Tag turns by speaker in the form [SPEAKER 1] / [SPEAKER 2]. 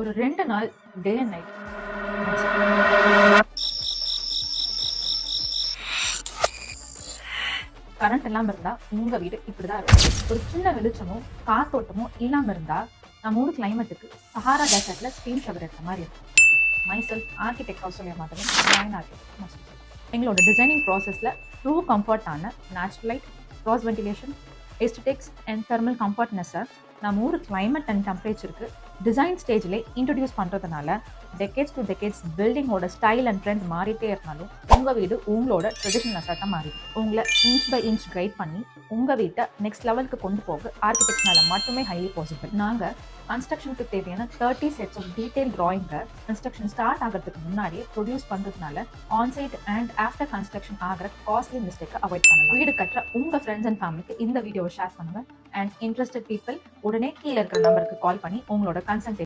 [SPEAKER 1] ஒரு 2 நாள் day and night current இல்லாம இருந்தா உங்க வீடு இப்படிதான் இருக்கும். ஒரு சின்ன வெளிச்சமோ காத்தோட்டமோ இல்லாம இருந்தா நம்ம ஊர் கிளைமேட்டுக்கு சஹாரா டெசர்ட்ல ஸ்டீம் ஷவர் எடுத்த மாதிரி இருக்கும். Myself architect Kausalya Madhavan, design architect. எங்களோட டிசைனிங் ப்ராசஸ்ல ட்ரூ கம்ஃபர்ட்டான natural light, cross ventilation, aesthetics and thermal கம்ஃபர்ட்னஸை நம்ம ஊர் கிளைமேட் அண்ட் டெம்பரேச்சருக்கு டிசைன் ஸ்டேஜ்ல இன்ட்ரடியூஸ் பண்றதுனால டெக்கேட்ஸ் டு டெக்கேட்ஸ் பில்டிங்கோட ஸ்டைல் அண்ட் ட்ரெண்ட் மாறிட்டே இருந்தாலும் உங்க வீடு உங்களோட ட்ரெடிஷனல் அசட்டா மாறிடும். உங்களை இன்ச் பை இன்ச் கைட் பண்ணி உங்க வீட்டை நெக்ஸ்ட் லெவலுக்கு கொண்டு போக ஆர்கிடெக்ட்னால மட்டுமே ஹைலி பாசிபிள். நாங்க கன்ஸ்ட்ரக்ஷனுக்கு தேவையான 30 செட்ஸ் ஆஃப் டீடைல் டிராயிங்கை கன்ஸ்ட்ரக்ஷன் ஸ்டார்ட் ஆகிறதுக்கு முன்னாடியே ப்ரொடியூஸ் பண்றதுனால ஆன்சைட் அண்ட் ஆஃப்டர் கன்ஸ்ட்ரக்ஷன் ஆகிற காஸ்ட்லி மிஸ்டேக்கை அவாய்ட் பண்ணலாம். வீடு கட்டுற உங்க ஃப்ரெண்ட்ஸ் அண்ட் ஃபேமிலிக்கு இந்த வீடியோவை ஷேர் பண்ணுங்க. அண்ட் இன்ட்ரெஸ்டட் பீப்பிள் உடனே கீழே இருக்கிற நம்பருக்கு கால் பண்ணி உங்களோட கன்சல்ட்